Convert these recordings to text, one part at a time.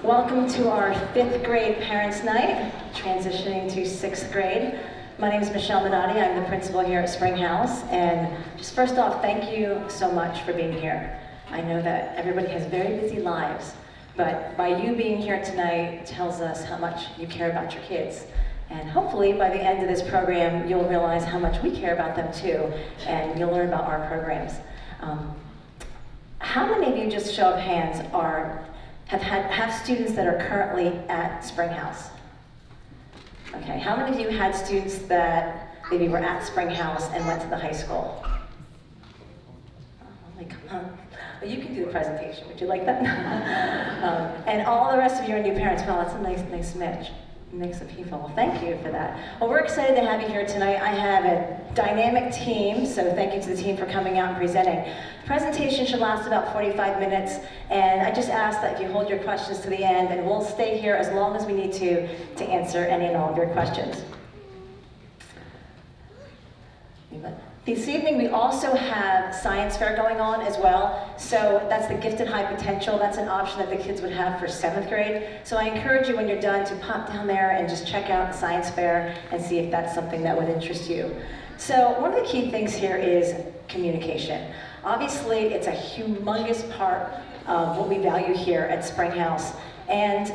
Welcome to our 5th grade Parents' Night, transitioning to 6th grade. My name is Michelle Minotti. I'm the principal here at Springhouse, and just first off, thank you so much for being here. I know that everybody has very busy lives, but by you being here tonight tells us how much you care about your kids. And hopefully by the end of this program, you'll realize how much we care about them too, and you'll learn about our programs. How many of you, just show of hands, have students that are currently at Springhouse? Okay, how many of you had students that maybe were at Springhouse and went to the high school? Oh, come on. Well, you can do the presentation. Would you like that? And all the rest of you are new parents. Well, that's a nice mix of people. Well, thank you for that. Well, we're excited to have you here tonight. I have a dynamic team, so thank you to the team for coming out and presenting. The presentation should last about 45 minutes, and I just ask that if you hold your questions to the end, and we'll stay here as long as we need to answer any and all of your questions. This evening we also have science fair going on as well. So that's the gifted high potential. That's an option that the kids would have for 7th grade. So I encourage you when you're done to pop down there and just check out the science fair and see if that's something that would interest you. So one of the key things here is communication. Obviously it's a humongous part of what we value here at Springhouse. And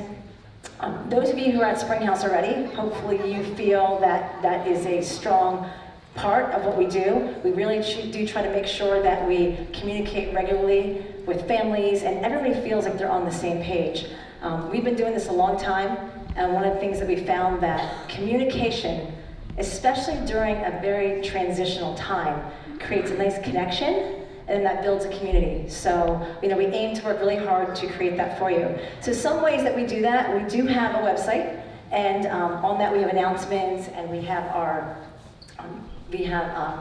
those of you who are at Springhouse already, hopefully you feel that that is a strong part of what we do. We really do try to make sure that we communicate regularly with families and everybody feels like they're on the same page. We've been doing this a long time, and one of the things that we found that communication, especially during a very transitional time, creates a nice connection, and that builds a community. So, we aim to work really hard to create that for you. So some ways that we do that, we do have a website, and on that we have announcements, and we have our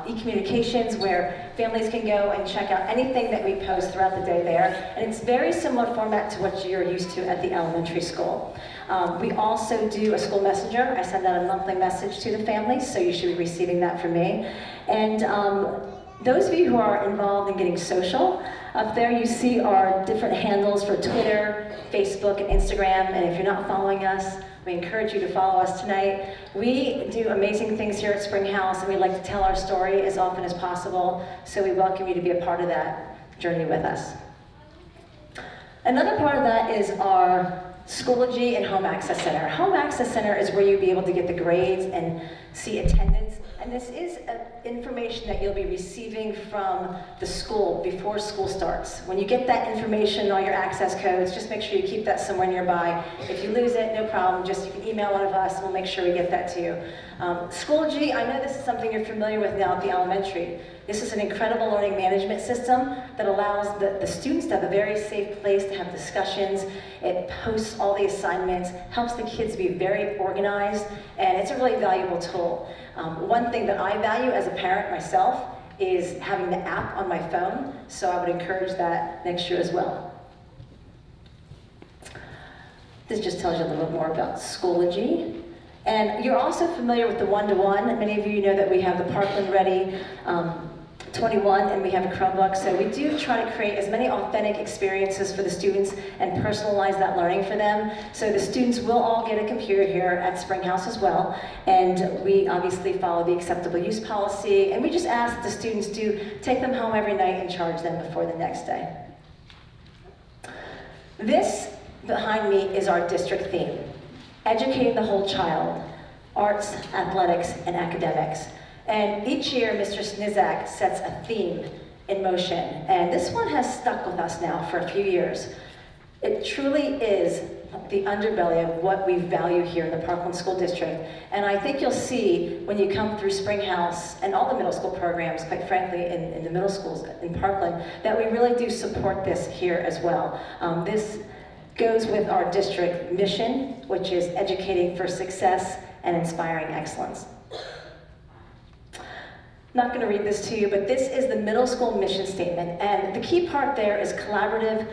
e-communications where families can go and check out anything that we post throughout the day there. And it's very similar format to what you're used to at the elementary school. We also do a school messenger. I send out a monthly message to the families, so you should be receiving that from me. And those of you who are involved in getting social, up there you see our different handles for Twitter, Facebook, and Instagram. And if you're not following us, we encourage you to follow us tonight. We do amazing things here at Springhouse, and we like to tell our story as often as possible, so we welcome you to be a part of that journey with us. Another part of that is our Schoology and Home Access Center. Home Access Center is where you'll be able to get the grades and see attendance, and this is information that you'll be receiving from the school before school starts. When you get that information, all your access codes, just make sure you keep that somewhere nearby. If you lose it, no problem, just you can email one of us and we'll make sure we get that to you. Schoology, I know this is something you're familiar with now at the elementary. This is an incredible learning management system that allows the students to have a very safe place to have discussions. It posts all the assignments, helps the kids be very organized, and it's a really valuable tool. One thing that I value as a parent myself is having the app on my phone, so I would encourage that next year as well. This just tells you a little bit more about Schoology. And you're also familiar with the one-to-one. Many of you know that we have the Parkland Ready 21 and we have a Chromebook. So we do try to create as many authentic experiences for the students and personalize that learning for them. So the students will all get a computer here at Springhouse as well. And we obviously follow the acceptable use policy. And we just ask that the students do take them home every night and charge them before the next day. This behind me is our district theme. Educating the whole child, arts, athletics, and academics. And each year, Mr. Snizak sets a theme in motion. And this one has stuck with us now for a few years. It truly is the underbelly of what we value here in the Parkland School District. And I think you'll see when you come through Springhouse and all the middle school programs, quite frankly, in the middle schools in Parkland, that we really do support this here as well. This goes with our district mission, which is educating for success and inspiring excellence. I'm not going to read this to you, but this is the middle school mission statement, and the key part there is collaborative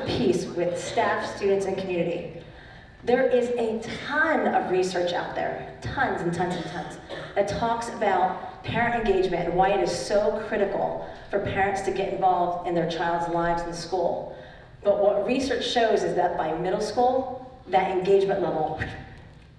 peace with staff, students, and community. There is a ton of research out there, tons and tons and tons, that talks about parent engagement and why it is so critical for parents to get involved in their child's lives in school. But what research shows is that by middle school, that engagement level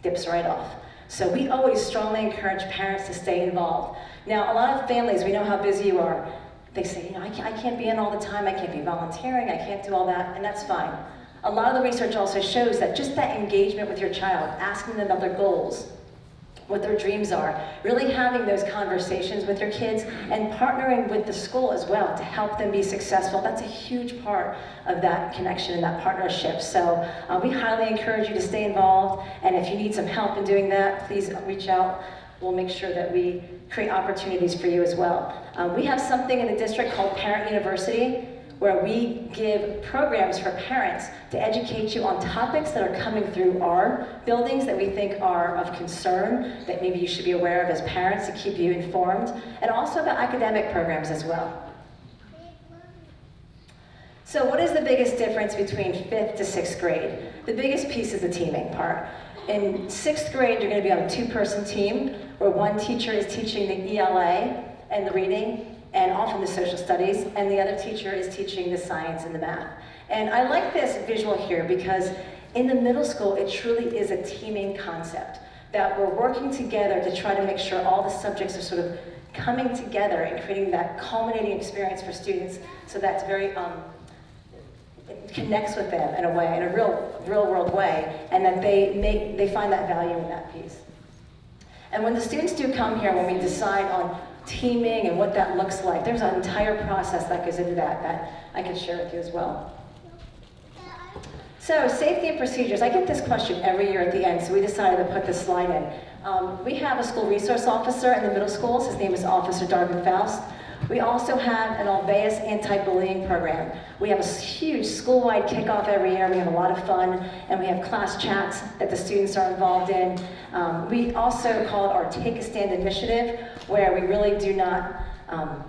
dips right off. So we always strongly encourage parents to stay involved. Now, a lot of families, we know how busy you are. They say, you know, I can't be in all the time, I can't be volunteering, I can't do all that, and that's fine. A lot of the research also shows that just that engagement with your child, asking them about their goals, what their dreams are, really having those conversations with your kids and partnering with the school as well to help them be successful. That's a huge part of that connection and that partnership. So we highly encourage you to stay involved, and if you need some help in doing that, please reach out. We'll make sure that we create opportunities for you as well. We have something in the district called Parent University, where we give programs for parents to educate you on topics that are coming through our buildings that we think are of concern, that maybe you should be aware of as parents to keep you informed, and also about academic programs as well. So what is the biggest difference between 5th to 6th grade? The biggest piece is the teaming part. In 6th grade, you're going to be on a 2-person team, where one teacher is teaching the ELA and the reading, and often the social studies, and the other teacher is teaching the science and the math. And I like this visual here because in the middle school, it truly is a teaming concept, that we're working together to try to make sure all the subjects are sort of coming together and creating that culminating experience for students, so that's very, it connects with them in a way, in a real world way, and that they find that value in that piece. And when the students do come here, when we decide on teaming and what that looks like, there's an entire process that goes into that I can share with you as well. So, safety and procedures. I get this question every year at the end, so we decided to put this slide in. We have a school resource officer in the middle schools. His name is Officer Darvin Faust. We also have an Alveus anti-bullying program. We have a huge school-wide kickoff every year. We have a lot of fun, and we have class chats that the students are involved in. We also call it our Take a Stand initiative, where we really do not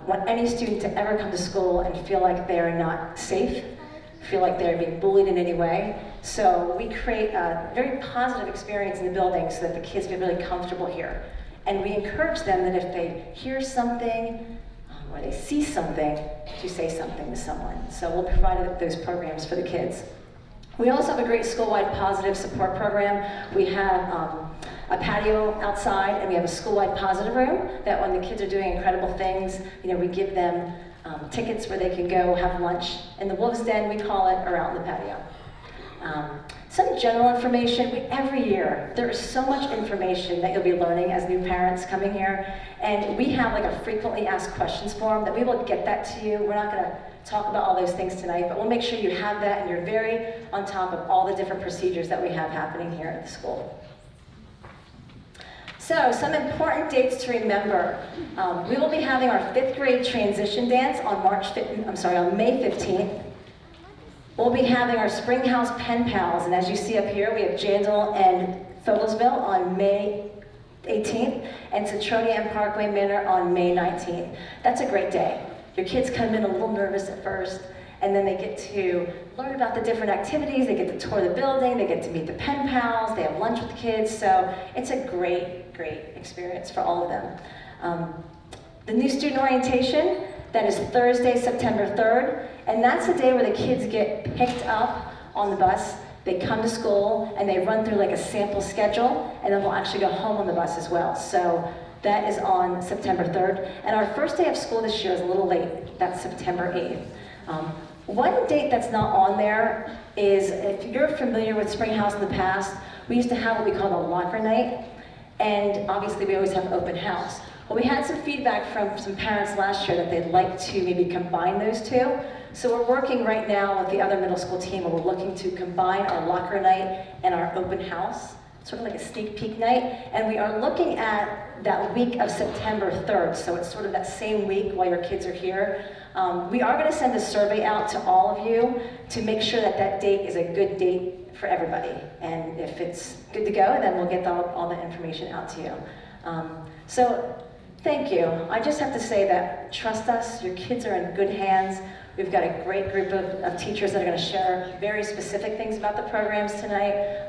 want any student to ever come to school and feel like they're not safe, feel like they're being bullied in any way. So we create a very positive experience in the building so that the kids get really comfortable here. And we encourage them that if they hear something, or they see something, to say something to someone. So we'll provide those programs for the kids. We also have a great school-wide positive support program. We have a patio outside, and we have a school-wide positive room that when the kids are doing incredible things, we give them tickets where they can go have lunch. In the Wolf's Den, we call it, or out in the patio. Some general information. Every year, there is so much information that you'll be learning as new parents coming here. And we have like a frequently asked questions form that we will get that to you. We're not going to talk about all those things tonight, but we'll make sure you have that and you're very on top of all the different procedures that we have happening here at the school. So, some important dates to remember. We will be having our 5th grade transition dance on May 15th. We'll be having our Springhouse Pen Pals, and as you see up here, we have Jandal and Fogelsville on May 18th, and Citronia and Parkway Manor on May 19th. That's a great day. Your kids come in a little nervous at first, and then they get to learn about the different activities, they get to tour the building, they get to meet the pen pals, they have lunch with the kids, so it's a great, great experience for all of them. The new student orientation, that is Thursday, September 3rd, and that's the day where the kids get picked up on the bus. They come to school and they run through like a sample schedule, and then we'll actually go home on the bus as well. So that is on September 3rd. And our first day of school this year is a little late. That's September 8th. One date that's not on there is, if you're familiar with Springhouse in the past, we used to have what we call the locker night, and obviously we always have open house. Well, we had some feedback from some parents last year that they'd like to maybe combine those two. So we're working right now with the other middle school team, and we're looking to combine our locker night and our open house, sort of like a sneak peek night. And we are looking at that week of September 3rd, so it's sort of that same week while your kids are here. We are going to send a survey out to all of you to make sure that that date is a good date for everybody. And if it's good to go, then we'll get all the information out to you. So thank you. I just have to say that trust us, your kids are in good hands. We've got a great group of teachers that are going to share very specific things about the programs tonight.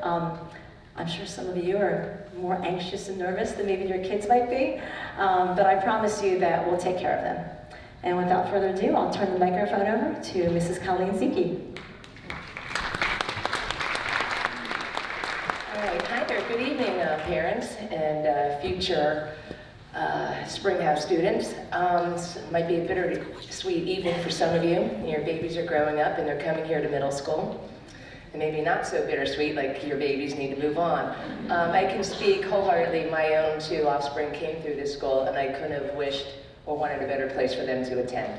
I'm sure some of you are more anxious and nervous than maybe your kids might be, but I promise you that we'll take care of them. And without further ado, I'll turn the microphone over to Mrs. Colleen Zicke. Good evening, parents and future Springhouse students. This might be a bittersweet evening for some of you. Your babies are growing up and they're coming here to middle school. And maybe not so bittersweet, like your babies need to move on. I can speak wholeheartedly. My own 2 offspring came through this school, and I couldn't have wished or wanted a better place for them to attend.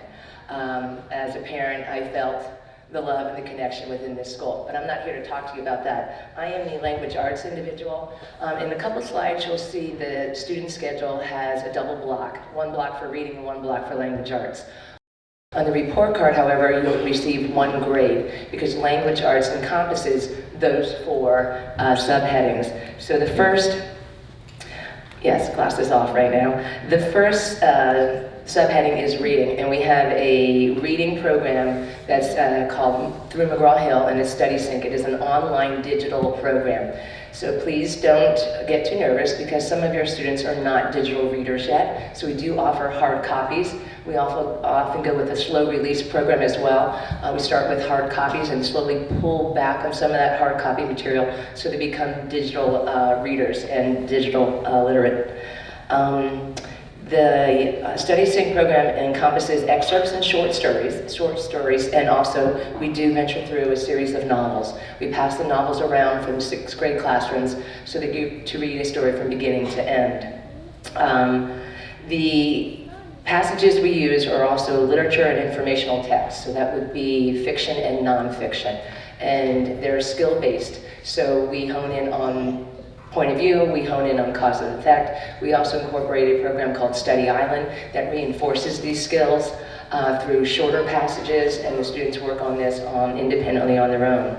As a parent, I felt the love and the connection within this school. But I'm not here to talk to you about that. I am the language arts individual. In a couple slides, you'll see the student schedule has a double block. 1 block for reading and 1 block for language arts. On the report card, however, you'll receive 1 grade because language arts encompasses those 4 subheadings. So the first, yes, glasses off right now. The first subheading is reading, and we have a reading program that's called Through McGraw-Hill, and it's Study Sync. It is an online digital program. So please don't get too nervous because some of your students are not digital readers yet. So we do offer hard copies. We also often go with a slow release program as well. We start with hard copies and slowly pull back on some of that hard copy material so they become digital readers and digital literate. The Study Sync program encompasses excerpts and short stories, and also we do venture through a series of novels. We pass the novels around from 6th grade classrooms so that you to read a story from beginning to end. The passages we use are also literature and informational texts, so that would be fiction and nonfiction, and they're skill-based, so we hone in on point of view, we hone in on cause and effect. We also incorporate a program called Study Island that reinforces these skills through shorter passages, and the students work on this independently on their own.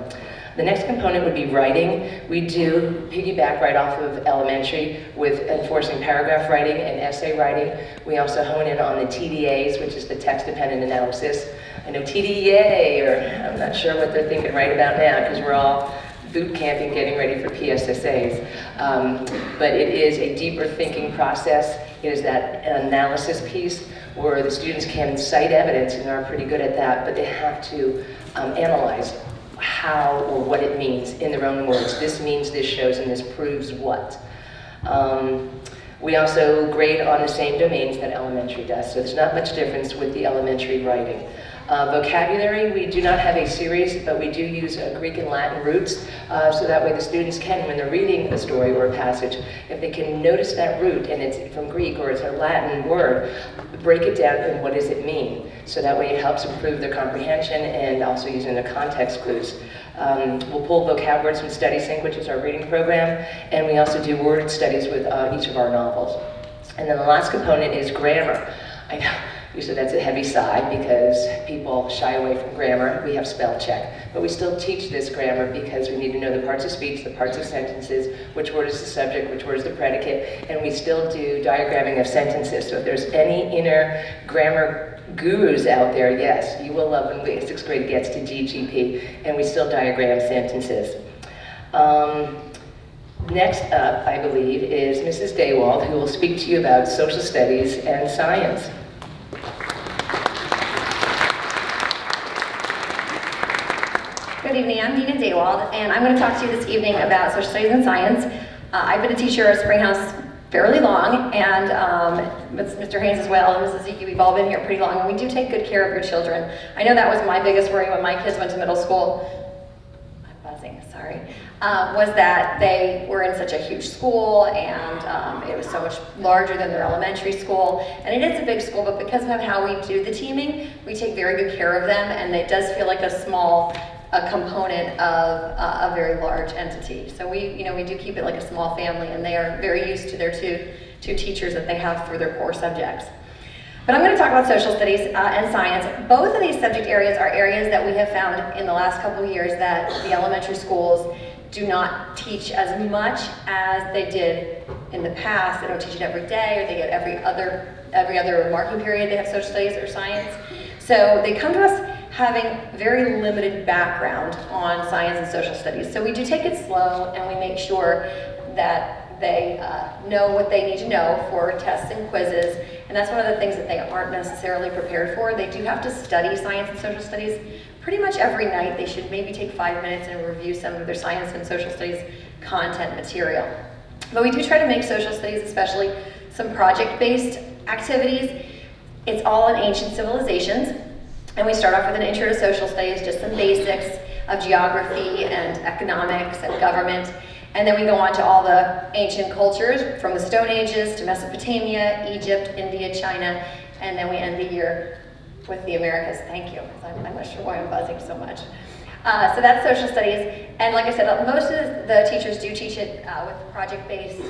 The next component would be writing. We do piggyback right off of elementary with enforcing paragraph writing and essay writing. We also hone in on the TDAs, which is the text-dependent analysis. I know TDA, or I'm not sure what they're thinking right about now because we're all boot camping, getting ready for PSSAs. But it is a deeper thinking process. It is that analysis piece where the students can cite evidence, and they're pretty good at that, but they have to analyze how or what it means in their own words. This means this shows, and this proves what. We also grade on the same domains that elementary does, so there's not much difference with the elementary writing. Vocabulary, we do not have a series, but we do use Greek and Latin roots, so that way the students can, when they're reading a story or a passage, if they can notice that root and it's from Greek or it's a Latin word, break it down and what does it mean. So that way it helps improve their comprehension and also using the context clues. We'll pull vocab words from Study Sync, which is our reading program, and we also do word studies with each of our novels. And then the last component is grammar. I know. Usually that's a heavy sigh because people shy away from grammar. We have spell check, but we still teach this grammar because we need to know the parts of speech, the parts of sentences, which word is the subject, which word is the predicate, and we still do diagramming of sentences. So if there's any inner grammar gurus out there, yes, you will love when 6th grade gets to GGP, and we still diagram sentences. Next up, I believe, is Mrs. Daywald, who will speak to you about social studies and science. Good evening, I'm Dina Daywald, and I'm going to talk to you this evening about social studies and science. I've been a teacher at Springhouse fairly long, and Mr. Haynes as well, and Mrs. Zeke, we've all been here pretty long, and we do take good care of your children. I know that was my biggest worry when my kids went to middle school. I'm buzzing, sorry. Was that they were in such a huge school, and it was so much larger than their elementary school. And it is a big school, but because of how we do the teaming, we take very good care of them, and it does feel like a small component of a very large entity. So we do keep it like a small family, and they are very used to their two teachers that they have for their core subjects. But I'm going to talk about social studies and science. Both of these subject areas are areas that we have found in the last couple of years that the elementary schools do not teach as much as they did in the past. They don't teach it every day, or they get every other marking period they have social studies or science. So they come to us having very limited background on science and social studies. So we do take it slow, and we make sure that they know what they need to know for tests and quizzes. And that's one of the things that they aren't necessarily prepared for. They do have to study science and social studies pretty much every night. They should maybe take 5 minutes and review some of their science and social studies content material. But we do try to make social studies, especially some project-based activities. It's all in ancient civilizations. And we start off with an intro to social studies, just some basics of geography and economics and government. And then we go on to all the ancient cultures from the Stone Ages to Mesopotamia, Egypt, India, China, and then we end the year with the Americas. Thank you. I'm not sure why I'm buzzing so much. So that's social studies. And like I said, most of the teachers do teach it with project-based,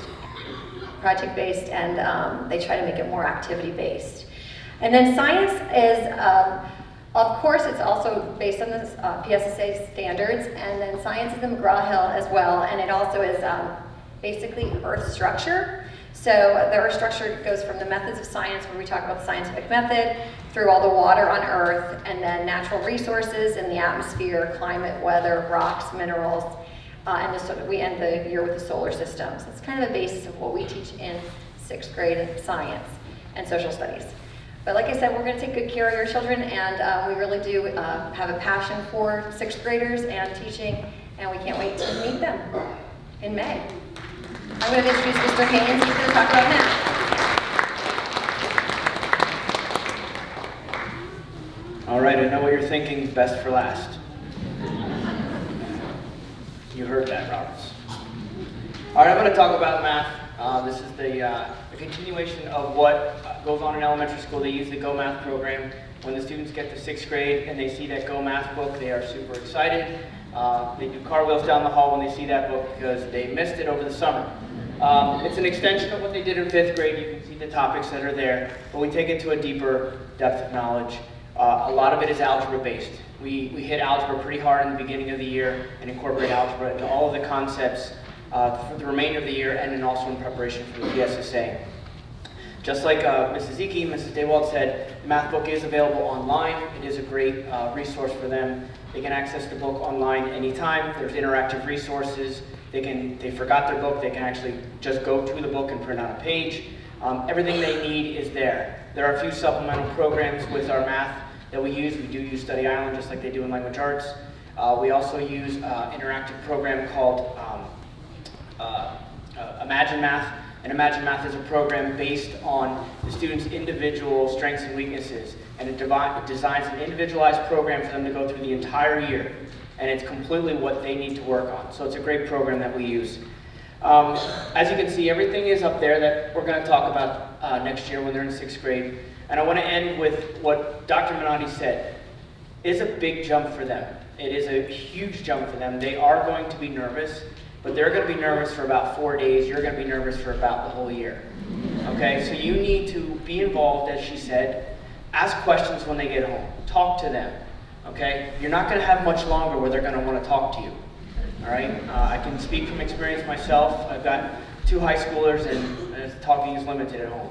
and they try to make it more activity-based. And then science is, of course, it's also based on the PSSA standards, and then science is in McGraw-Hill as well, and it also is basically Earth structure. So the Earth structure goes from the methods of science, where we talk about the scientific method, through all the water on Earth, and then natural resources in the atmosphere, climate, weather, rocks, minerals, and we end the year with the solar system. So it's kind of the basis of what we teach in 6th grade science and social studies. But like I said, we're going to take good care of your children, and we really do have a passion for 6th graders and teaching, and we can't wait to meet them in May. I'm going to introduce Mr. Haynes. He's going to talk about math. All right, I know what you're thinking, best for last. You heard that, Roberts. All right, I'm going to talk about math. This is the continuation of what goes on in elementary school. They use the Go Math program. When the students get to 6th grade and they see that Go Math book, they are super excited. They do cartwheels down the hall when they see that book because they missed it over the summer. It's an extension of what they did in 5th grade. You can see the topics that are there, but we take it to a deeper depth of knowledge. A lot of it is algebra-based. We hit algebra pretty hard in the beginning of the year and incorporate algebra into all of the concepts for the remainder of the year, and then also in preparation for the PSSA. Just like Mrs. Ziki and Mrs. Daywald said, the math book is available online. It is a great resource for them. They can access the book online anytime. There's interactive resources. They forgot their book, they can actually just go to the book and print out a page. Everything they need is there. There are a few supplemental programs with our math that we use. We do use Study Island just like they do in language arts. We also use an interactive program called Imagine Math. And Imagine Math is a program based on the students' individual strengths and weaknesses. And it designs an individualized program for them to go through the entire year. And it's completely what they need to work on. So it's a great program that we use. As you can see, everything is up there that we're going to talk about next year when they're in 6th grade. And I want to end with what Dr. Minotti said. It is a big jump for them. It is a huge jump for them. They are going to be nervous, but they're going to be nervous for about 4 days. You're going to be nervous for about the whole year. Okay, so you need to be involved, as she said. Ask questions when they get home. Talk to them. Okay, you're not going to have much longer where they're going to want to talk to you. All right, I can speak from experience myself. I've got 2 high schoolers, and talking is limited at home.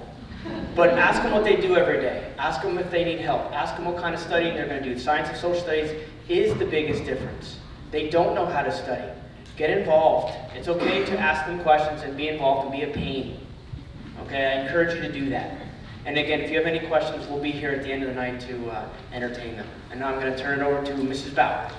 But ask them what they do every day. Ask them if they need help. Ask them what kind of studying they're going to do. Science and social studies is the biggest difference. They don't know how to study. Get involved. It's okay to ask them questions and be involved and be a pain. Okay, I encourage you to do that. And again, if you have any questions, we'll be here at the end of the night to entertain them. And now I'm going to turn it over to Mrs. Bauer.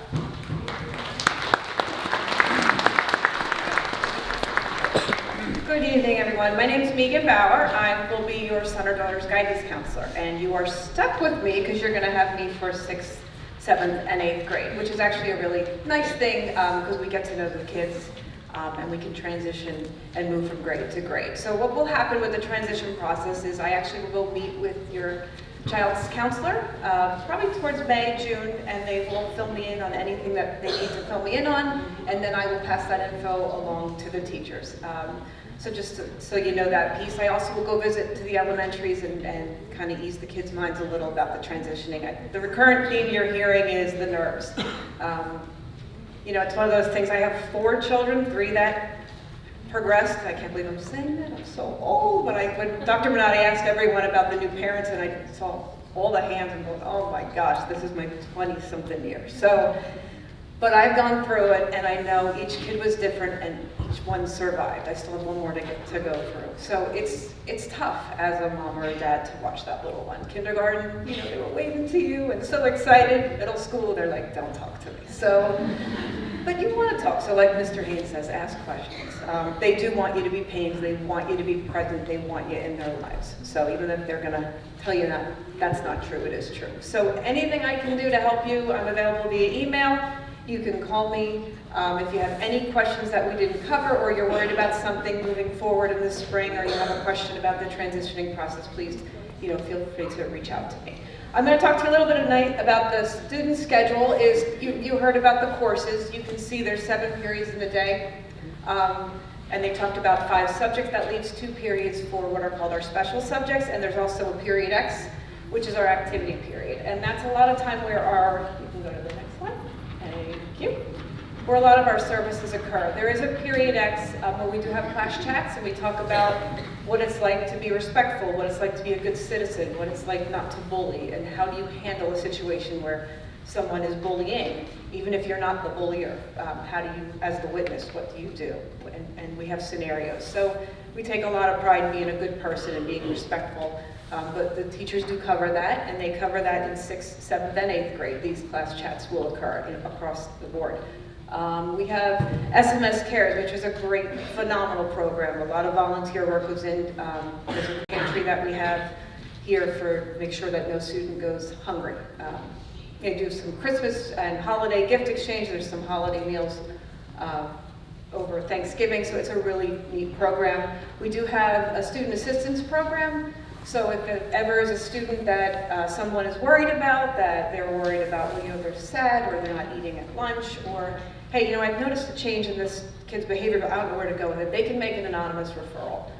Good evening, everyone. My name is Megan Bauer. I will be your son or daughter's guidance counselor. And you are stuck with me because you're going to have me for 6th, 7th, and 8th grade, which is actually a really nice thing because we get to know the kids and we can transition and move from grade to grade. So what will happen with the transition process is I actually will meet with your child's counselor probably towards May, June, and they will fill me in on anything that they need to fill me in on, and then I will pass that info along to the teachers. So just so you know that piece. I also will go visit to the elementaries and kind of ease the kids' minds a little about the transitioning. The recurrent theme you're hearing is the nerves. You know, it's one of those things. I have 4 children, 3 that progressed. I can't believe I'm saying that. I'm so old. When Dr. Minotti asked everyone about the new parents, and I saw all the hands and going, oh my gosh, this is my 20-something year. So But I've gone through it, and I know each kid was different, and each one survived. I still have one more to go through. So it's tough as a mom or a dad to watch that little one. Kindergarten, you know, they were waving to you and so excited. Middle school, they're like, don't talk to me. So, but you want to talk. So like Mr. Haynes says, ask questions. They do want you to be paid. They want you to be present. They want you in their lives. So even if they're going to tell you that that's not true, it is true. So anything I can do to help you, I'm available via email. You can call me if you have any questions that we didn't cover, or you're worried about something moving forward in the spring, or you have a question about the transitioning process, please, you know, feel free to reach out to me. I'm going to talk to you a little bit tonight about the student schedule. You heard about the courses. You can see there's 7 periods in the day. And they talked about 5 subjects. That leaves 2 periods for what are called our special subjects, and there's also a period X, which is our activity period. And that's a lot of time where you can go to the next one. Thank you. Where a lot of our services occur. There is a period X where we do have class chats, and we talk about what it's like to be respectful, what it's like to be a good citizen, what it's like not to bully, and how do you handle a situation where someone is bullying, even if you're not the bullier. How do you, as the witness, what do you do? And we have scenarios. So we take a lot of pride in being a good person and being respectful. But the teachers do cover that, and they cover that in 6th, 7th, and 8th grade. These class chats will occur across the board. We have SMS Cares, which is a great, phenomenal program. A lot of volunteer work goes in. There's a pantry that we have here for make sure that no student goes hungry. They do some Christmas and holiday gift exchange. There's some holiday meals over Thanksgiving, so it's a really neat program. We do have a student assistance program. So if there ever is a student that someone is worried about, that they're worried about, well, you know, they're sad, or they're not eating at lunch, or, hey, you know, I've noticed a change in this kid's behavior, but I don't know where to go, and that they can make an anonymous referral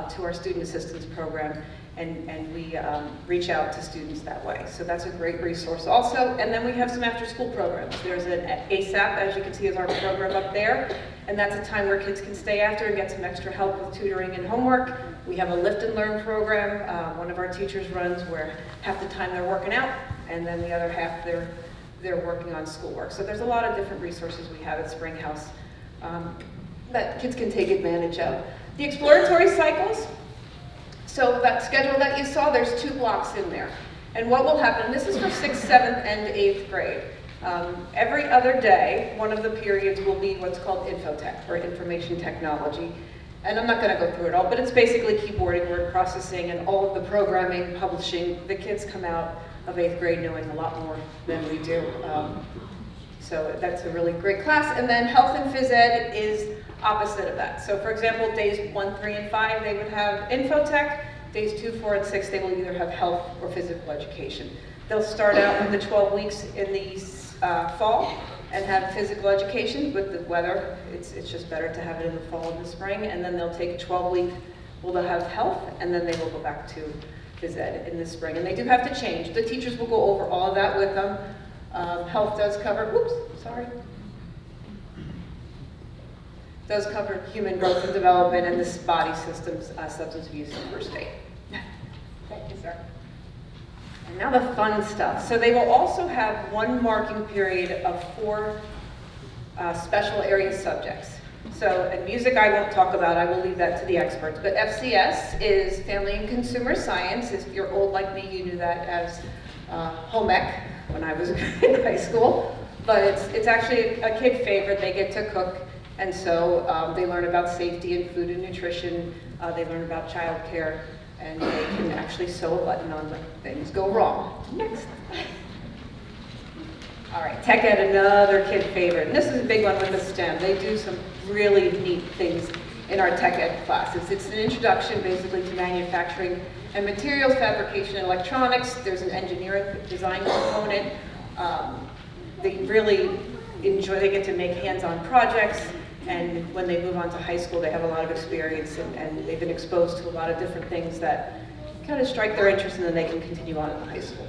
to our student assistance program, and we reach out to students that way. So that's a great resource also. And then we have some after-school programs. There's an ASAP, as you can see, is our program up there, and that's a time where kids can stay after and get some extra help with tutoring and homework. We have a Lift and Learn program one of our teachers runs, where half the time they're working out, and then the other half they're working on schoolwork. So there's a lot of different resources we have at Springhouse that kids can take advantage of. The exploratory cycles. So that schedule that you saw, there's 2 blocks in there. And what will happen, this is for 6th, 7th, and 8th grade. Every other day, one of the periods will be what's called infotech, or information technology. And I'm not going to go through it all, but it's basically keyboarding, word processing, and all of the programming, publishing. The kids come out of 8th grade knowing a lot more than we do. So that's a really great class. And then health and phys ed is opposite of that. So for example, days 1, 3, and 5, they would have infotech. Days 2, 4, and 6, they will either have health or physical education. They'll start out with the 12 weeks in the fall and have physical education. With the weather, it's just better to have it in the fall and the spring. And then they'll take a 12-week, well, they'll have health, and then they will go back to phys ed in the spring. And they do have to change. The teachers will go over all of that with them. Health does cover, does cover human growth and development and this body systems, substance abuse and first aid. Thank you, sir. And now the fun stuff. So they will also have 1 marking period of 4 special area subjects. So in music I won't talk about, I will leave that to the experts. But FCS is Family and Consumer Science. If you're old like me, you knew that as home ec when I was in high school. But it's actually a kid favorite. They get to cook. And so they learn about safety and food and nutrition. They learn about childcare, and they can actually sew a button on when things go wrong. Next. All right, tech ed, another kid favorite. And this is a big one with the STEM. They do some really neat things in our tech ed classes. It's an introduction basically to manufacturing and materials, fabrication and electronics. There's an engineering design component. They really enjoy, they get to make hands-on projects. And when they move on to high school, they have a lot of experience, and they've been exposed to a lot of different things that kind of strike their interest, and then they can continue on in high school.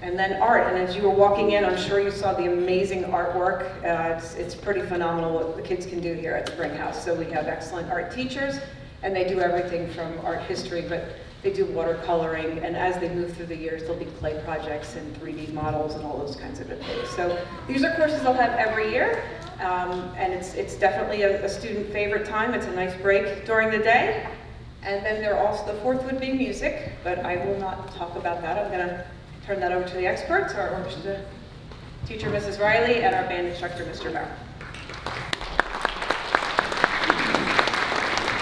And then art, and as you were walking in, I'm sure you saw the amazing artwork. It's pretty phenomenal what the kids can do here at Springhouse. So we have excellent art teachers, and they do everything from art history, but they do watercoloring, and as they move through the years, there'll be clay projects and 3D models and all those kinds of things. So these are courses they'll have every year, and it's definitely a student favorite time. It's a nice break during the day. And then the fourth would be music, but I will not talk about that. I'm going to turn that over to the experts, our orchestra teacher, Mrs. Riley, and our band instructor, Mr. Bauer.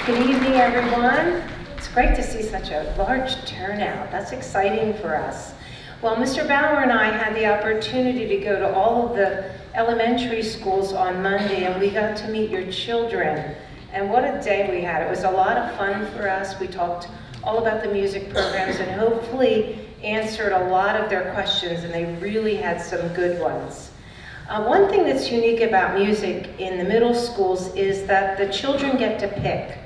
Good evening, everyone. It's great to see such a large turnout. That's exciting for us. Well, Mr. Bauer and I had the opportunity to go to all of the elementary schools on Monday, and we got to meet your children. And what a day we had. It was a lot of fun for us. We talked all about the music programs and hopefully answered a lot of their questions, and they really had some good ones. One thing that's unique about music in the middle schools is that the children get to pick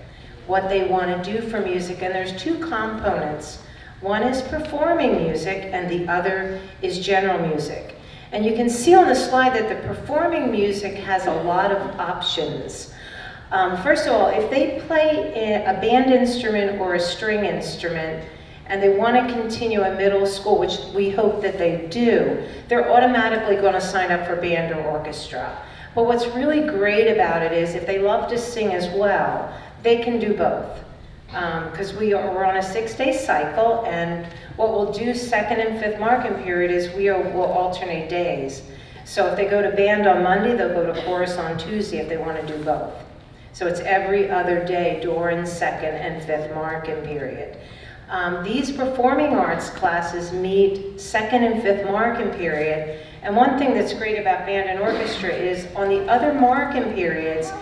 what they want to do for music, and there's two components. One is performing music, and the other is general music. And you can see on the slide that the performing music has a lot of options. First of all, if they play a band instrument or a string instrument, and they want to continue at middle school, which we hope that they do, they're automatically going to sign up for band or orchestra. But what's really great about it is if they love to sing as well, they can do both. Because we're on a 6-day cycle, and what we'll do second and fifth marking period is we'll alternate days. So if they go to band on Monday, they'll go to chorus on Tuesday if they want to do both. So it's every other day during second and fifth marking period. These performing arts classes meet second and fifth marking period. And one thing that's great about band and orchestra is on the other marking periods,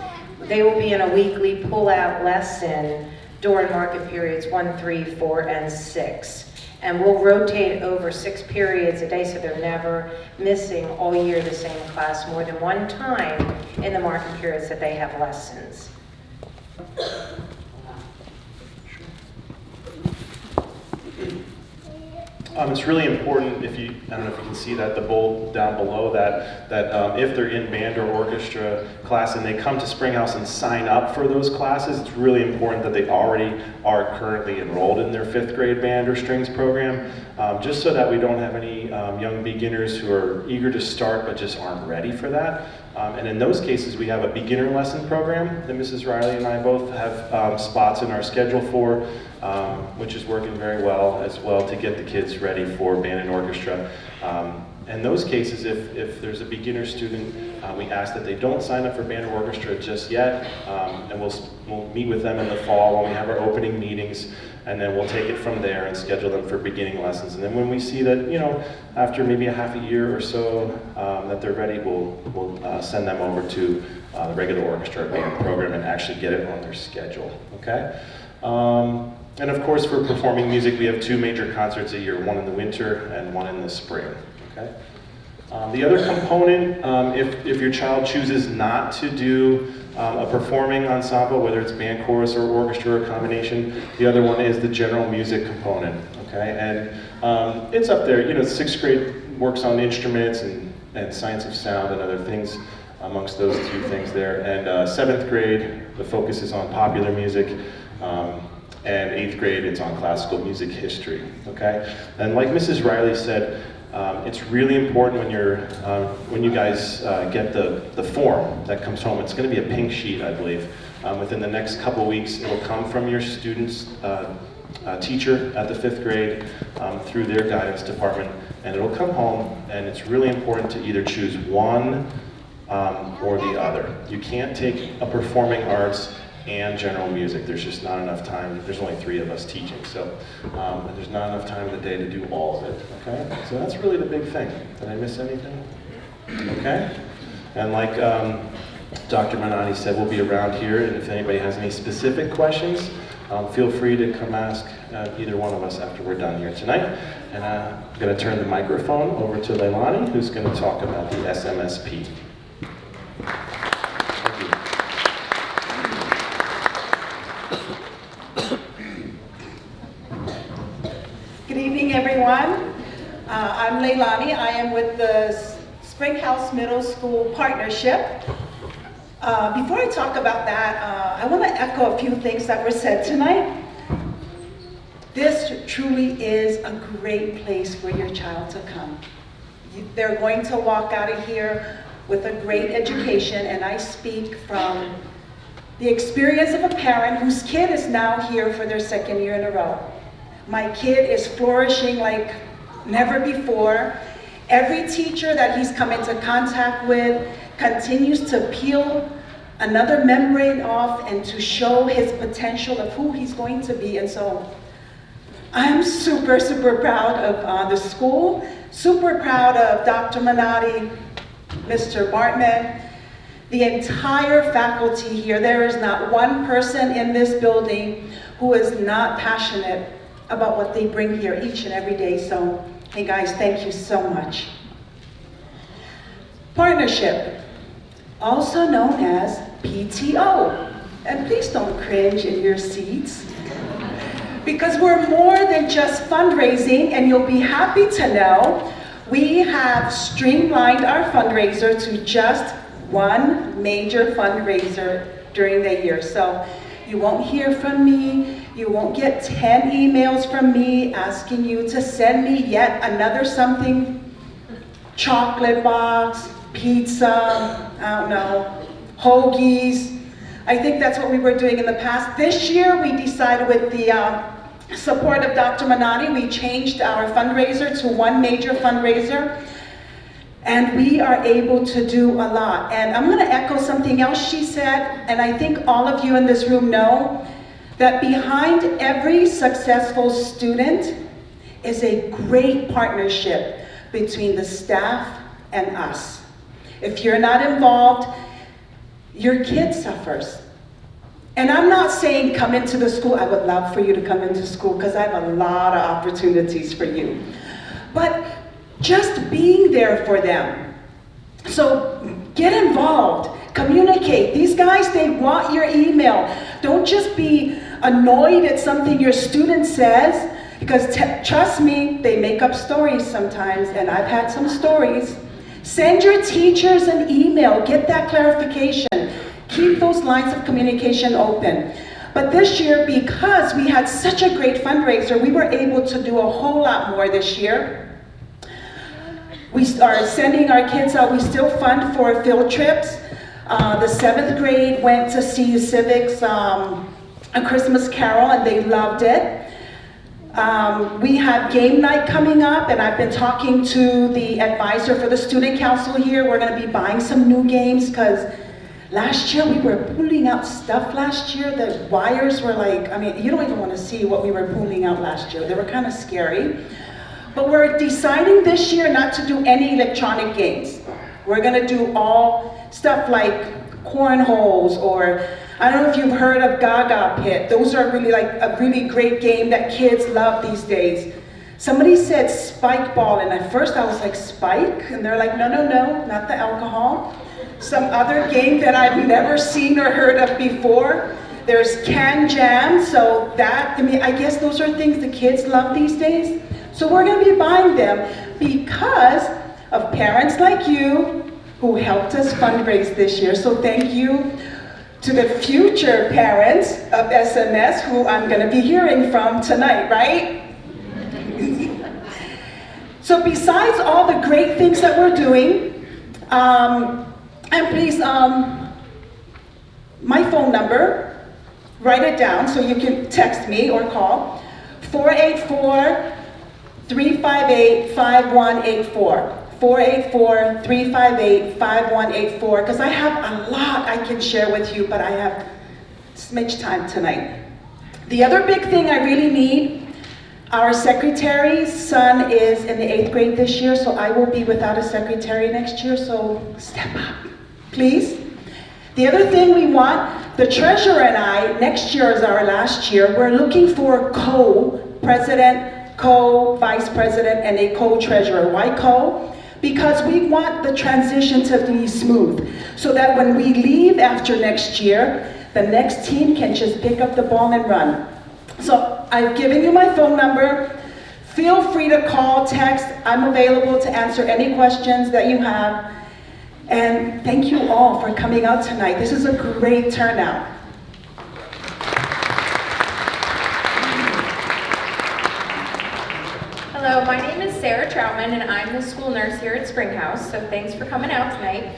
they will be in a weekly pull-out lesson during marking periods 1, 3, 4, and 6. And we'll rotate over 6 periods a day, so they're never missing all year the same class more than one time in the marking periods that they have lessons. It's really important I don't know if you can see that, the bold down below that if they're in band or orchestra class and they come to Springhouse and sign up for those classes, it's really important that they already are currently enrolled in their 5th grade band or strings program, just so that we don't have any young beginners who are eager to start but just aren't ready for that. And in those cases, we have a beginner lesson program that Mrs. Riley and I both have spots in our schedule for, which is working very well as well to get the kids ready for band and orchestra. In those cases, if there's a beginner student, we ask that they don't sign up for band or orchestra just yet, and we'll meet with them in the fall when we have our opening meetings, and then we'll take it from there and schedule them for beginning lessons. And then when we see that, after maybe a half a year or so that they're ready, we'll send them over to the regular orchestra band program and actually get it on their schedule, okay? And of course, for performing music, we have 2 major concerts a year, one in the winter and one in the spring, okay? The other component, if your child chooses not to do a performing ensemble, whether it's band, chorus, or orchestra, or combination, the other one is the general music component, okay? And it's up there, 6th grade works on instruments and science of sound and other things amongst those 2 things there. And 7th grade, the focus is on popular music. And 8th grade, it's on classical music history, okay? And like Mrs. Riley said, it's really important when you guys get the form that comes home. It's going to be a pink sheet, I believe. Within the next couple weeks, it'll come from your student's teacher at the 5th grade through their guidance department, and it'll come home, and it's really important to either choose one or the other. You can't take a performing arts and general music. There's just not enough time. There's only 3 of us teaching, so there's not enough time in the day to do all of it, okay? So that's really the big thing. Did I miss anything? Okay? And like Dr. Manani said, we'll be around here, and if anybody has any specific questions, feel free to come ask either one of us after we're done here tonight. And I'm going to turn the microphone over to Leilani, who's going to talk about the SMSP. Good evening, everyone. I'm Leilani. I am with the Springhouse Middle School Partnership. Before I talk about that, I want to echo a few things that were said tonight. This truly is a great place for your child to come. They're going to walk out of here with a great education, and I speak from the experience of a parent whose kid is now here for their second year in a row. My kid is flourishing like never before. Every teacher that he's come into contact with continues to peel another membrane off and to show his potential of who he's going to be. And so I'm super, super proud of the school, super proud of Dr. Minotti, Mr. Bartman, the entire faculty here. There is not one person in this building who is not passionate about what they bring here each and every day. So, hey guys, thank you so much. Partnership, also known as PTO. And please don't cringe in your seats, because we're more than just fundraising, and you'll be happy to know we have streamlined our fundraiser to just one major fundraiser during the year. So you won't hear from me, you won't get 10 emails from me asking you to send me yet another something, chocolate box, pizza, I don't know, hoagies. I think that's what we were doing in the past. This year we decided with the support of Dr. Minotti, we changed our fundraiser to one major fundraiser, and we are able to do a lot. And I'm going to echo something else she said, and I think all of you in this room know that behind every successful student is a great partnership between the staff and us. If you're not involved, your kid suffers. And I'm not saying come into the school. I would love for you to come into school because I have a lot of opportunities for you. But just being there for them. So get involved, communicate. These guys, they want your email. Don't just be annoyed at something your student says, because trust me, they make up stories sometimes, and I've had some stories. Send your teachers an email, get that clarification. Keep those lines of communication open. But this year, because we had such a great fundraiser, we were able to do a whole lot more this year. We are sending our kids out. We still fund for field trips. The 7th grade went to see Civics A Christmas Carol, and they loved it. We have game night coming up, and I've been talking to the advisor for the student council here. We're going to be buying some new games because last year we were pulling out stuff last year. The wires were like, I mean, you don't even want to see what we were pulling out last year. They were kind of scary. But we're deciding this year not to do any electronic games. We're going to do all stuff like cornholes, or I don't know if you've heard of Gaga Pit. Those are really like a really great game that kids love these days. Somebody said spike ball, and at first I was like, spike? And they're like, no, no, no, not the alcohol. Some other game that I've never seen or heard of before. There's can jam, so that, I mean, I guess those are things the kids love these days. So we're going to be buying them because of parents like you who helped us fundraise this year. So thank you to the future parents of SMS who I'm going to be hearing from tonight, right? So besides all the great things that we're doing, and please, my phone number, write it down so you can text me or call, 484-358-5184. 484-358-5184, because I have a lot I can share with you, but I have smidge time tonight. The other big thing I really need, our secretary's son is in the 8th grade this year, so I will be without a secretary next year, so step up, please. The other thing we want, the treasurer and I, next year is our last year, we're looking for co-president, co-vice president, and a co-treasurer. Why co? Because we want the transition to be smooth, so that when we leave after next year, the next team can just pick up the ball and run. So I've given you my phone number. Feel free to call, text. I'm available to answer any questions that you have. And thank you all for coming out tonight. This is a great turnout. Hello, my name is Sara Troutman, and I'm the school nurse here at Springhouse, so thanks for coming out tonight.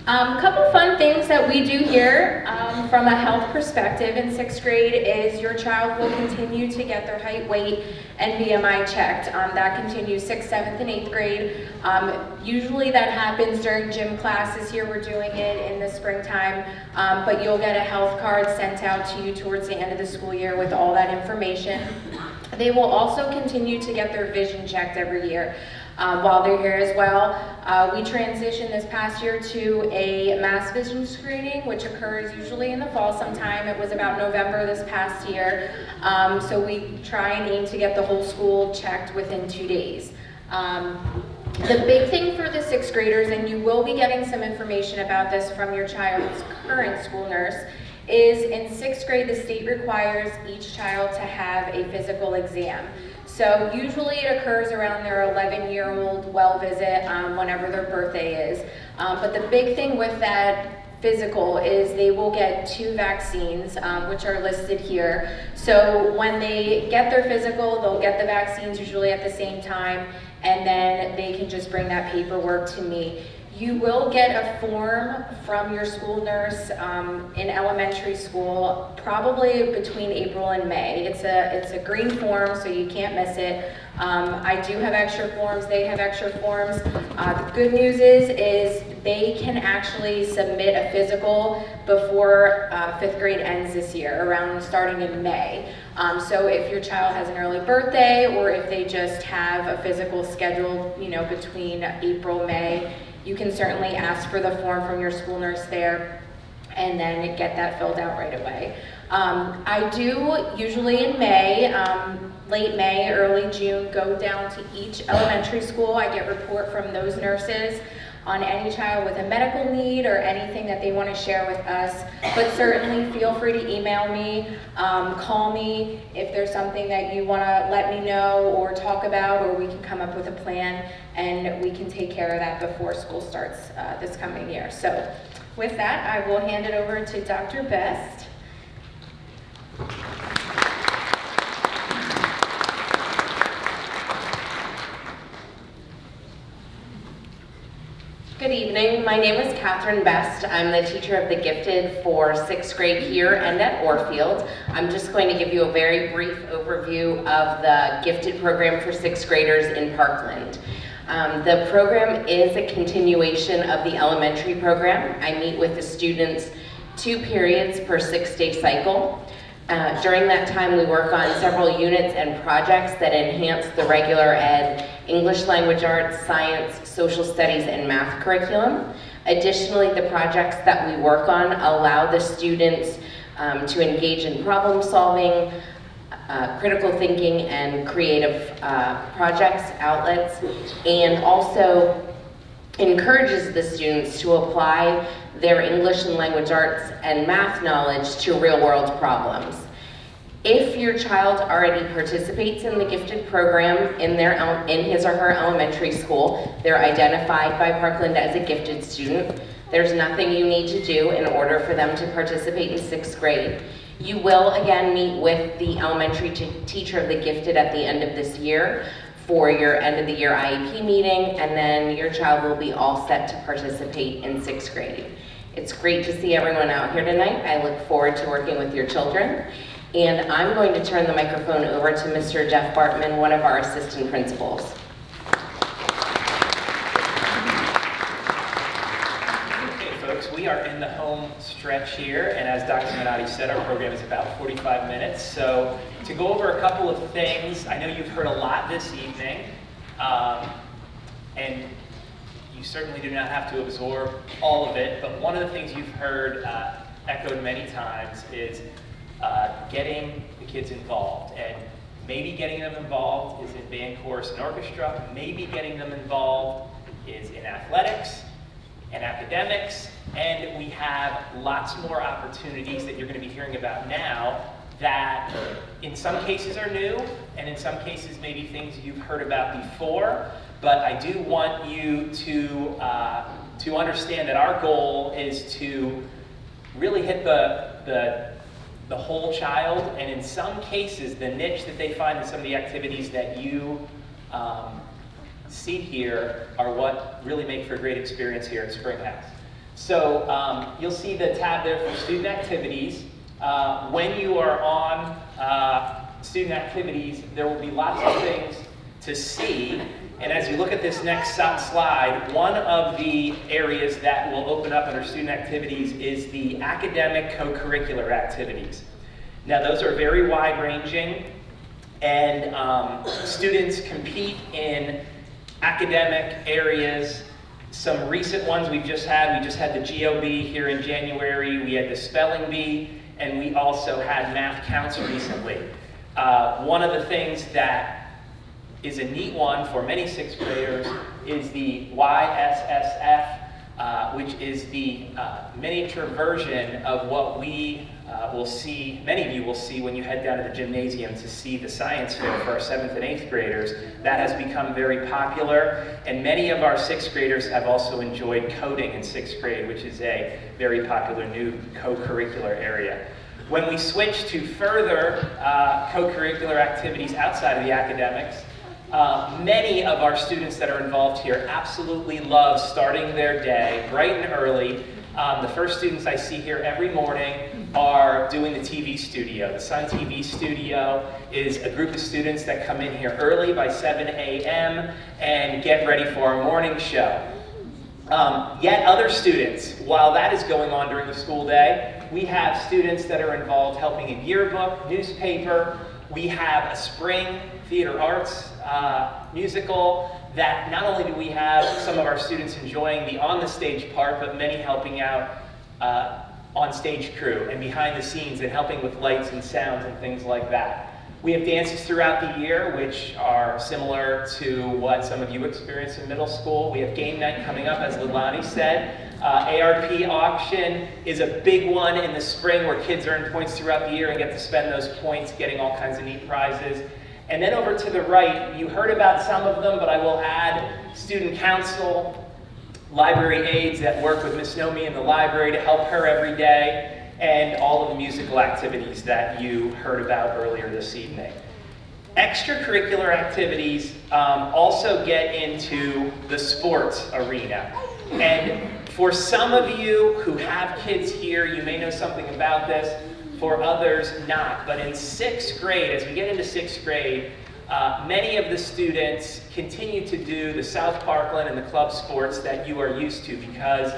A couple fun things that we do here from a health perspective in 6th grade is your child will continue to get their height, weight, and BMI checked. That continues 6th, 7th, and 8th grade. Usually that happens during gym classes. Here we're doing it in the springtime, but you'll get a health card sent out to you towards the end of the school year with all that information. They will also continue to get their vision checked every year. While they're here as well. We transitioned this past year to a mass vision screening, which occurs usually in the fall sometime. It was about November this past year. So we try and aim to get the whole school checked within 2 days. The big thing for the 6th graders, and you will be getting some information about this from your child's current school nurse, is in 6th grade, the state requires each child to have a physical exam. So usually it occurs around their 11-year-old well visit, whenever their birthday is. But the big thing with that physical is they will get 2 vaccines, which are listed here. So when they get their physical, they'll get the vaccines usually at the same time, and then they can just bring that paperwork to me. You will get a form from your school nurse in elementary school, probably between April and May. It's a green form, so you can't miss it. I do have extra forms, they have extra forms. The good news is they can actually submit a physical before 5th grade ends this year, around starting in May. So if your child has an early birthday, or if they just have a physical scheduled, between April, May, you can certainly ask for the form from your school nurse there and then get that filled out right away. I do usually in May, late May, early June, go down to each elementary school. I get report from those nurses on any child with a medical need or anything that they want to share with us. But certainly feel free to email me, call me if there's something that you want to let me know or talk about, or we can come up with a plan and we can take care of that before school starts this coming year. So with that, I will hand it over to Dr. Best. Good evening. My name is Catherine Best. I'm the teacher of the gifted for 6th grade here and at Orfield. I'm just going to give you a very brief overview of the gifted program for 6th graders in Parkland. The program is a continuation of the elementary program. I meet with the students 2 periods per 6-day cycle. During that time, we work on several units and projects that enhance the regular ed English language arts, science, social studies, and math curriculum. Additionally, the projects that we work on allow the students to engage in problem solving, critical thinking, and creative projects, outlets, and also encourages the students to apply their English and language arts and math knowledge to real-world problems. If your child already participates in the gifted program in his or her elementary school, they're identified by Parkland as a gifted student. There's nothing you need to do in order for them to participate in 6th grade. You will again meet with the elementary teacher of the gifted at the end of this year for your end of the year IEP meeting, and then your child will be all set to participate in 6th grade. It's great to see everyone out here tonight. I look forward to working with your children. And I'm going to turn the microphone over to Mr. Jeff Bartman, one of our assistant principals. Okay, folks, we are in the home stretch here, and as Dr. Minotti said, our program is about 45 minutes. So to go over a couple of things, I know you've heard a lot this evening, and you certainly do not have to absorb all of it, but one of the things you've heard echoed many times is getting the kids involved, and maybe getting them involved is in band, chorus, and orchestra. Maybe getting them involved is in athletics and academics, and we have lots more opportunities that you're going to be hearing about now that in some cases are new, and in some cases maybe things you've heard about before. But I do want you to understand that our goal is to really hit the whole child, and in some cases the niche that they find in some of the activities that you see here are what really make for a great experience here at Springhouse. So you'll see the tab there for student activities. When you are on student activities, there will be lots of things to see. And as you look at this next slide, one of the areas that will open up under student activities is the academic co-curricular activities. Now those are very wide-ranging, and students compete in academic areas. Some recent ones we just had the GOB here in January, we had the spelling bee, and we also had math counts recently. One of the things that is a neat one for many sixth graders is the YSSF, which is the miniature version of what we will see, many of you will see when you head down to the gymnasium to see the science fair for our 7th and 8th graders. That has become very popular, and many of our 6th graders have also enjoyed coding in 6th grade, which is a very popular new co-curricular area. When we switch to further co-curricular activities outside of the academics, many of our students that are involved here absolutely love starting their day bright and early. The first students I see here every morning are doing the TV studio. The Sun TV studio is a group of students that come in here early by 7 a.m. and get ready for our morning show. Yet other students, while that is going on during the school day, we have students that are involved helping in yearbook, newspaper. We have a spring theater arts musical that not only do we have some of our students enjoying the on-the-stage part, but many helping out on stage crew and behind the scenes and helping with lights and sounds and things like that. We have dances throughout the year, which are similar to what some of you experience in middle school. We have game night coming up, as Leilani said. ARP auction is a big one in the spring where kids earn points throughout the year and get to spend those points getting all kinds of neat prizes. And then over to the right, you heard about some of them, but I will add student council, library aides that work with Miss Nomi in the library to help her every day, and all of the musical activities that you heard about earlier this evening. Extracurricular activities also get into the sports arena. And for some of you who have kids here, you may know something about this. For others, not. But in 6th grade, as we get into 6th grade, many of the students continue to do the South Parkland and the club sports that you are used to, because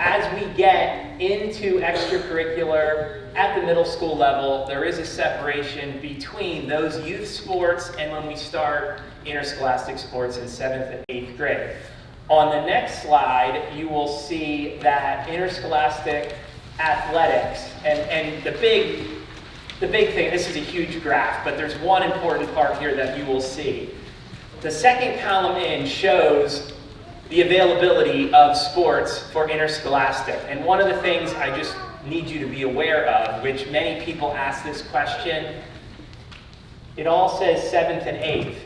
as we get into extracurricular at the middle school level, there is a separation between those youth sports and when we start interscholastic sports in 7th and 8th grade. On the next slide, you will see that interscholastic athletics, and the big thing, this is a huge graph, but there's one important part here that you will see. The second column in shows the availability of sports for interscholastic. And one of the things I just need you to be aware of, which many people ask this question, it all says 7th and 8th.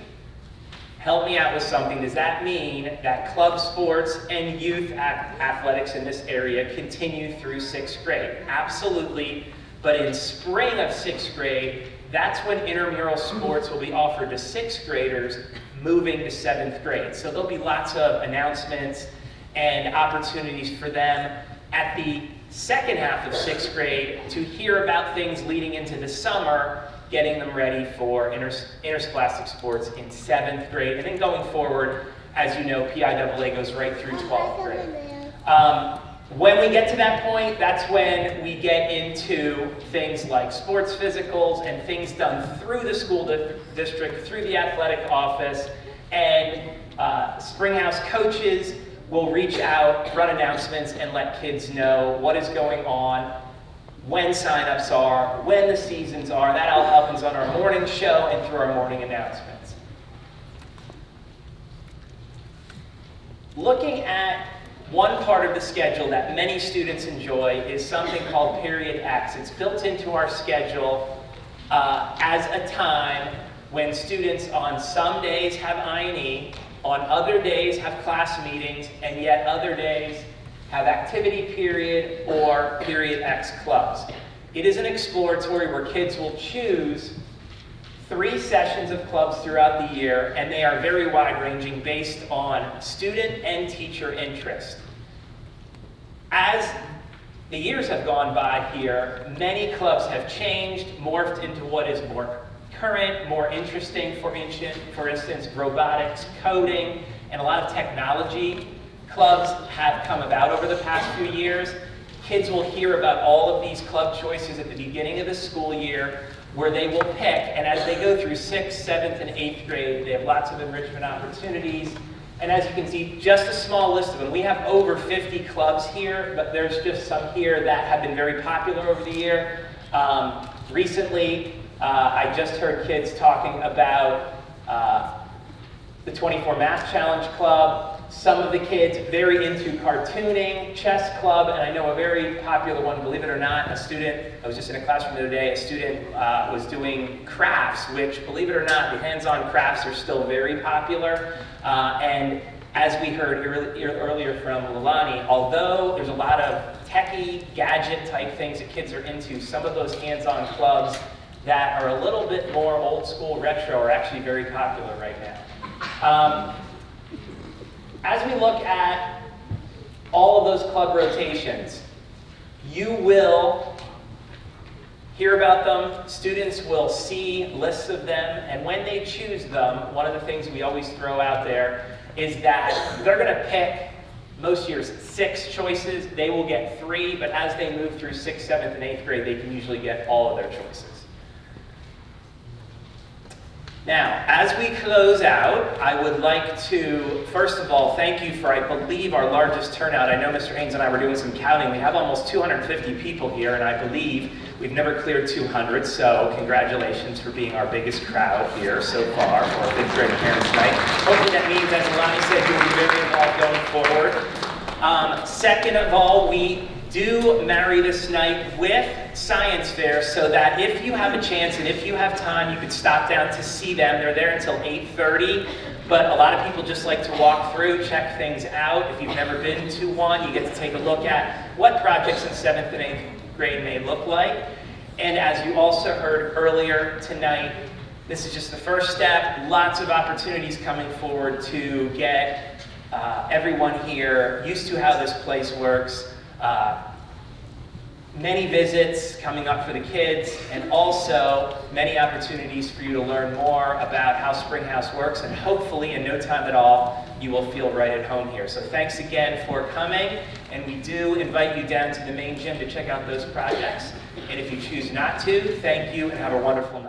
Help me out with something. Does that mean that club sports and youth athletics in this area continue through 6th grade? Absolutely. But in spring of 6th grade, that's when intramural sports will be offered to 6th graders moving to 7th grade. So there'll be lots of announcements and opportunities for them at the second half of 6th grade to hear about things leading into the summer, getting them ready for interscholastic sports in 7th grade. And then going forward, as you know, PIAA goes right through 12th grade. When we get to that point, that's when we get into things like sports physicals and things done through the school district, through the athletic office, and Springhouse coaches will reach out, run announcements, and let kids know what is going on, when signups are, when the seasons are. That all happens on our morning show and through our morning announcements. Looking at one part of the schedule that many students enjoy is something called Period X. It's built into our schedule as a time when students on some days have I&E, on other days have class meetings, and yet other days have activity period or Period X clubs. It is an exploratory where kids will choose 3 sessions of clubs throughout the year, and they are very wide-ranging based on student and teacher interest. As the years have gone by here, many clubs have changed, morphed into what is more current, more interesting. For instance, robotics, coding, and a lot of technology clubs have come about over the past few years. Kids will hear about all of these club choices at the beginning of the school year, where they will pick, and as they go through 6th, 7th, and 8th grade, they have lots of enrichment opportunities. And as you can see, just a small list of them. We have over 50 clubs here, but there's just some here that have been very popular over the year. Recently, I just heard kids talking about the 24 Math Challenge Club. Some of the kids very into cartooning, chess club, and I know a very popular one, believe it or not, a student, I was just in a classroom the other day, a student was doing crafts, which, believe it or not, the hands-on crafts are still very popular. And as we heard earlier from Lilani, although there's a lot of techie, gadget type things that kids are into, some of those hands-on clubs that are a little bit more old school retro are actually very popular right now. As we look at all of those club rotations, you will hear about them, students will see lists of them, and when they choose them, one of the things we always throw out there is that they're going to pick, most years, 6 choices. They will get 3, but as they move through 6th, 7th, and 8th grade, they can usually get all of their choices. Now, as we close out, I would like to, first of all, thank you for, I believe, our largest turnout. I know Mr. Haynes and I were doing some counting. We have almost 250 people here, and I believe we've never cleared 200, so congratulations for being our biggest crowd here so far for our 5th grade parents night. Hopefully that means, as Lilani said, you'll be very involved going forward. Second of all, we do marry this night with science fair so that if you have a chance and if you have time, you could stop down to see them. They're there until 8:30, but a lot of people just like to walk through, check things out. If you've never been to one, you get to take a look at what projects in 7th and 8th grade may look like. And as you also heard earlier tonight, this is just the first step. Lots of opportunities coming forward to get everyone here used to how this place works. Many visits coming up for the kids, and also many opportunities for you to learn more about how Springhouse works, and hopefully in no time at all, you will feel right at home here. So thanks again for coming, and we do invite you down to the main gym to check out those projects. And if you choose not to, thank you and have a wonderful night.